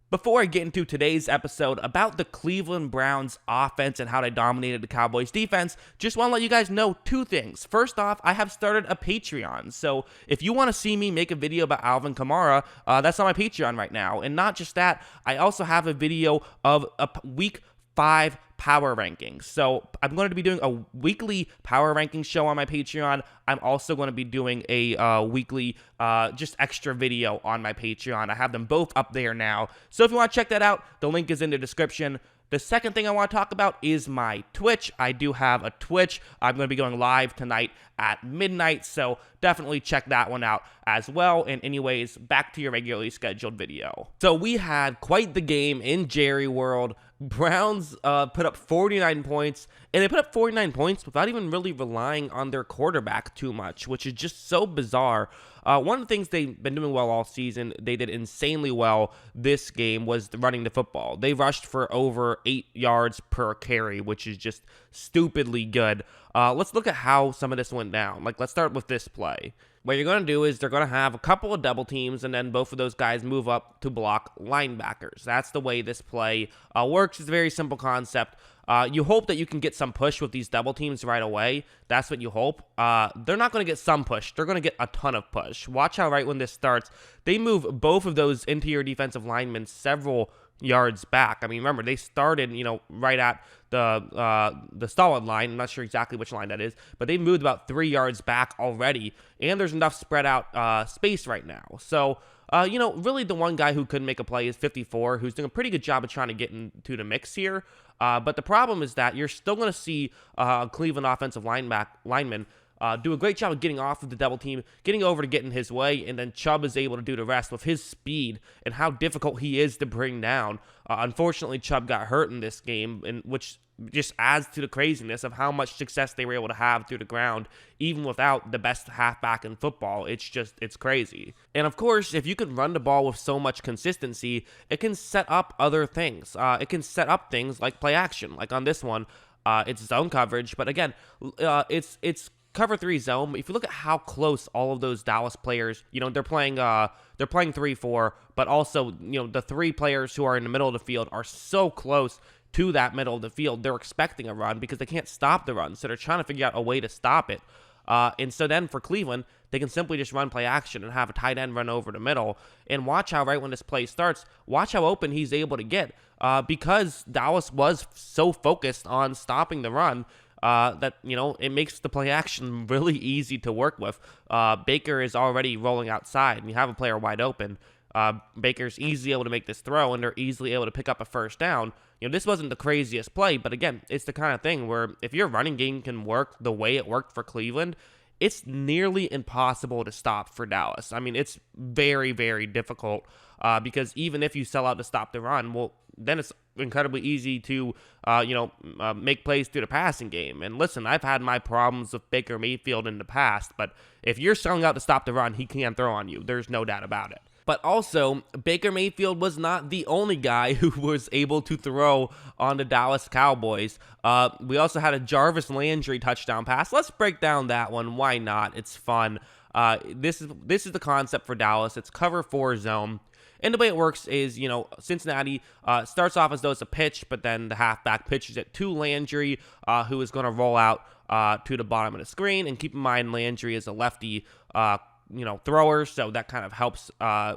Before I get into today's episode about the Cleveland Browns offense and how they dominated the Cowboys defense, just want to let you guys know two things. First off, I have started a Patreon. So if you want to see me make a video about Alvin Kamara, that's on my Patreon right now. And not just that, I also have a video of a week 5 power rankings. So I'm going to be doing a weekly power ranking show on my Patreon. I'm also going to be doing a weekly just extra video on my Patreon. I have them both up there now. So if you want to check that out, the link is in the description. The second thing I want to talk about is my Twitch. I do have a Twitch. I'm going to be going live tonight at midnight, so definitely check that one out as well. And anyways, back to your regularly scheduled video. So we had quite the game in Jerry World. Browns put up 49 points, and they put up 49 points without even really relying on their quarterback too much, which is just so bizarre. One of the things they've been doing well all season, they did insanely well this game, was running the football. They rushed for over 8 yards per carry, which is just stupidly good. Let's look at how some of this went down. Let's start with this play. What you're going to do is they're going to have a couple of double teams, and then both of those guys move up to block linebackers. That's the way this play works. It's a very simple concept. You hope that you can get some push with these double teams right away. That's what you hope. They're not going to get some push. They're going to get a ton of push. Watch how right when this starts, they move both of those interior defensive linemen several yards back. I mean, remember, they started, right at the solid line. I'm not sure exactly which line that is, but they moved about 3 yards back already, and there's enough spread out space right now. So, really the one guy who couldn't make a play is 54, who's doing a pretty good job of trying to get into the mix here. But the problem is that you're still going to see Cleveland offensive linemen do a great job of getting off of the double team, getting over to get in his way, and then Chubb is able to do the rest with his speed and how difficult he is to bring down. Unfortunately, Chubb got hurt in this game, which just adds to the craziness of how much success they were able to have through the ground, even without the best halfback in football. It's crazy. And of course, if you can run the ball with so much consistency, it can set up other things. It can set up things like play action. Like on this one, it's zone coverage, but again, it's cover 3 zone. If you look at how close all of those Dallas players, they're playing 3-4, but also, the 3 players who are in the middle of the field are so close to that middle of the field. They're expecting a run because they can't stop the run, so they're trying to figure out a way to stop it. And so then for Cleveland, they can simply just run play action and have a tight end run over the middle. And watch how right when this play starts, watch how open he's able to get because Dallas was so focused on stopping the run. That it makes the play action really easy to work with. Baker is already rolling outside, and you have a player wide open. Baker's easily able to make this throw, and they're easily able to pick up a first down. This wasn't the craziest play, but again, it's the kind of thing where if your running game can work the way it worked for Cleveland, it's nearly impossible to stop for Dallas. I mean, it's very, very difficult because even if you sell out to stop the run, well, then it's incredibly easy to, make plays through the passing game. And listen, I've had my problems with Baker Mayfield in the past, but if you're selling out to stop the run, he can throw on you. There's no doubt about it. But also, Baker Mayfield was not the only guy who was able to throw on the Dallas Cowboys. We also had a Jarvis Landry touchdown pass. Let's break down that one. Why not? It's fun. This is the concept for Dallas. It's cover 4 zone. And the way it works is, Cincinnati starts off as though it's a pitch, but then the halfback pitches it to Landry, who is going to roll out to the bottom of the screen. And keep in mind, Landry is a lefty thrower, so that kind of helps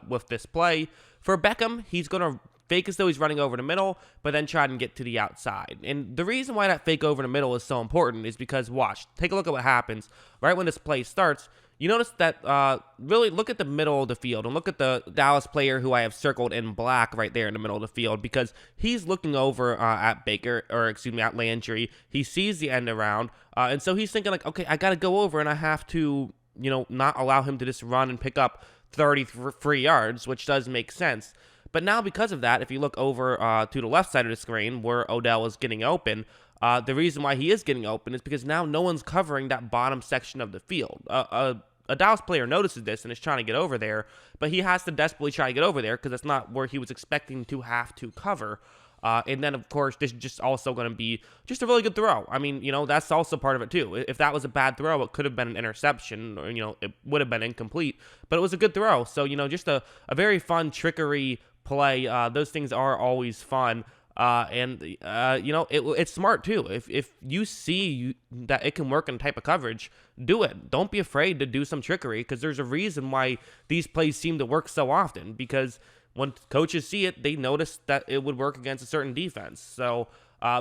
with this play. For Beckham, he's going to fake as though he's running over the middle, but then try and get to the outside. And the reason why that fake over the middle is so important is because, take a look at what happens. Right when this play starts, you notice that, really look at the middle of the field and look at the Dallas player who I have circled in black right there in the middle of the field, because he's looking over at at Landry. He sees the end around, and so he's thinking okay, I got to go over and I have to, not allow him to just run and pick up 33 yards, which does make sense. But now because of that, if you look over to the left side of the screen where Odell is getting open, the reason why he is getting open is because now no one's covering that bottom section of the field. A Dallas player notices this and is trying to get over there, but he has to desperately try to get over there because that's not where he was expecting to have to cover. And then, of course, this is just also going to be just a really good throw. I mean, that's also part of it, too. If that was a bad throw, it could have been an interception, or, it would have been incomplete. But it was a good throw. So, just a very fun trickery play. Those things are always fun. It's smart too. If you see that it can work in type of coverage, do it. Don't be afraid to do some trickery, because there's a reason why these plays seem to work so often, because when coaches see it, they notice that it would work against a certain defense. So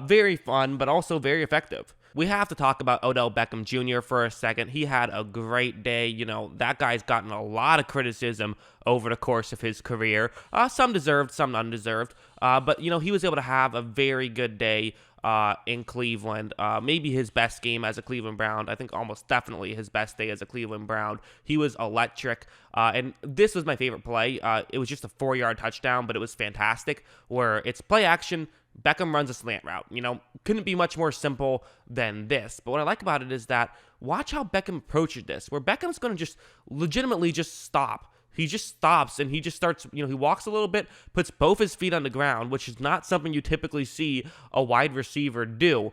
very fun, but also very effective. We have to talk about Odell Beckham Jr. for a second. He had a great day. That guy's gotten a lot of criticism over the course of his career. Some deserved, some undeserved. But he was able to have a very good day in Cleveland. Maybe his best game as a Cleveland Brown. I think almost definitely his best day as a Cleveland Brown. He was electric. And this was my favorite play. It was just a 4-yard touchdown, but it was fantastic, where it's play action. Beckham runs a slant route. Couldn't be much more simple than this. But what I like about it is that watch how Beckham approaches this, where Beckham's going to just legitimately just stop. He just stops and he just starts, he walks a little bit, puts both his feet on the ground, which is not something you typically see a wide receiver do.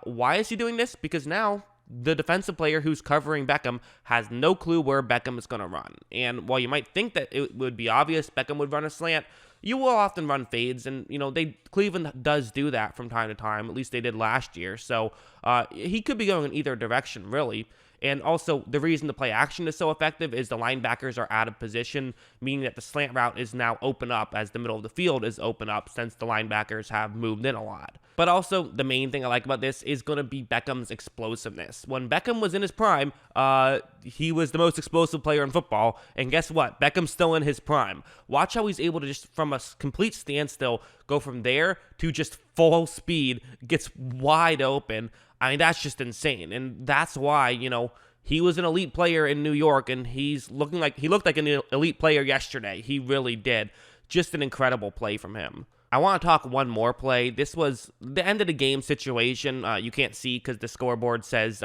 Why is he doing this? Because now the defensive player who's covering Beckham has no clue where Beckham is going to run. And while you might think that it would be obvious Beckham would run a slant, you will often run fades, and Cleveland does do that from time to time. At least they did last year. So he could be going in either direction, really. And also, the reason the play action is so effective is the linebackers are out of position, meaning that the slant route is now open up as the middle of the field is open up, since the linebackers have moved in a lot. But also, the main thing I like about this is going to be Beckham's explosiveness. When Beckham was in his prime, he was the most explosive player in football. And guess what? Beckham's still in his prime. Watch how he's able to just, from a complete standstill, go from there to just full speed, gets wide open. I mean, that's just insane. And that's why, he was an elite player in New York, and he looked like an elite player yesterday. He really did. Just an incredible play from him. I want to talk one more play. This was the end of the game situation. You can't see because the scoreboard says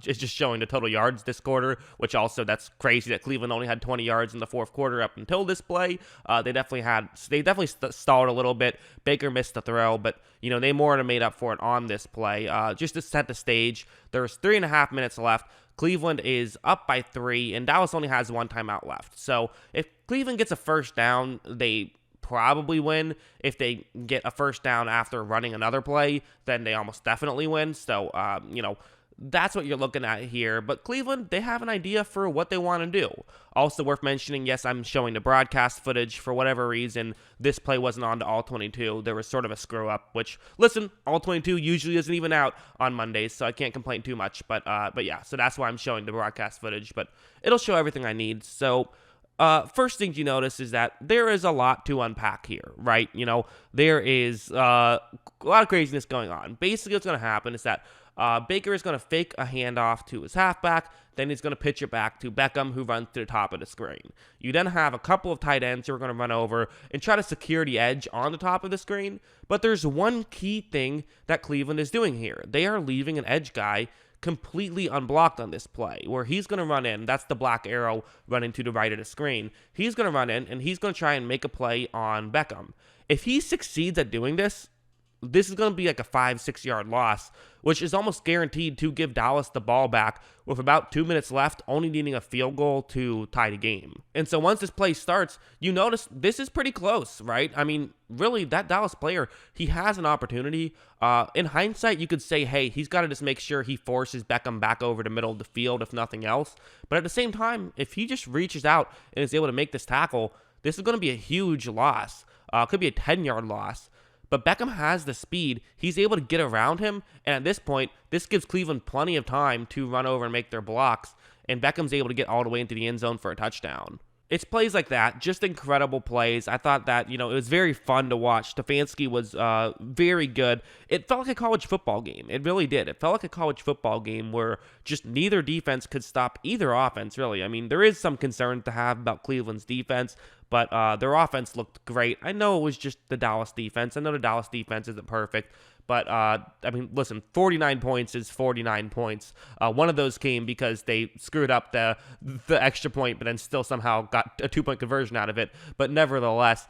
it's just showing the total yards this quarter, which also, that's crazy that Cleveland only had 20 yards in the fourth quarter up until this play. They definitely stalled a little bit. Baker missed the throw, but they more than made up for it on this play. Just to set the stage, there's 3.5 minutes left. Cleveland is up by 3, and Dallas only has 1 timeout left. So if Cleveland gets a first down, they probably win. If they get a first down after running another play, then they almost definitely win. So, that's what you're looking at here. But Cleveland, they have an idea for what they want to do. Also worth mentioning, yes, I'm showing the broadcast footage. For whatever reason, this play wasn't on to All 22. There was sort of a screw up, which, listen, All 22 usually isn't even out on Mondays, so I can't complain too much. But yeah, so that's why I'm showing the broadcast footage. But it'll show everything I need. So first thing you notice is that there is a lot to unpack here, right? There is a lot of craziness going on. Basically, what's going to happen is that Baker is going to fake a handoff to his halfback, then he's going to pitch it back to Beckham, who runs to the top of the screen. You then have a couple of tight ends who are going to run over and try to secure the edge on the top of the screen, but there's one key thing that Cleveland is doing here. They are leaving an edge guy completely unblocked on this play, where he's going to run in. That's the black arrow running to the right of the screen. He's going to run in, and he's going to try and make a play on Beckham. If he succeeds at doing this, this is going to be like a 5-6 yard loss, which is almost guaranteed to give Dallas the ball back with about 2 minutes left, only needing a field goal to tie the game. And so once this play starts, you notice this is pretty close, right? I mean, really, that Dallas player, he has an opportunity. In hindsight, you could say, hey, he's got to just make sure he forces Beckham back over the middle of the field, if nothing else. But at the same time, if he just reaches out and is able to make this tackle, this is going to be a huge loss. Could be a 10-yard loss. But Beckham has the speed. He's able to get around him. And at this point, this gives Cleveland plenty of time to run over and make their blocks. And Beckham's able to get all the way into the end zone for a touchdown. It's plays like that, just incredible plays. I thought that, it was very fun to watch. Stefanski was very good. It felt like a college football game. It really did. It felt like a college football game where just neither defense could stop either offense, really. I mean, there is some concern to have about Cleveland's defense, but their offense looked great. I know it was just the Dallas defense. I know the Dallas defense isn't perfect. But, listen, 49 points is 49 points. One of those came because they screwed up the extra point, but then still somehow got a 2-point conversion out of it. But nevertheless,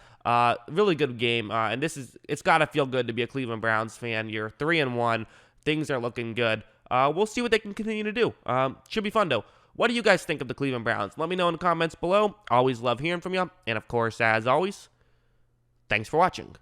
really good game. And it's got to feel good to be a Cleveland Browns fan. You're 3-1. Things are looking good. We'll see what they can continue to do. Should be fun, though. What do you guys think of the Cleveland Browns? Let me know in the comments below. Always love hearing from you. And, of course, as always, Thanks for watching.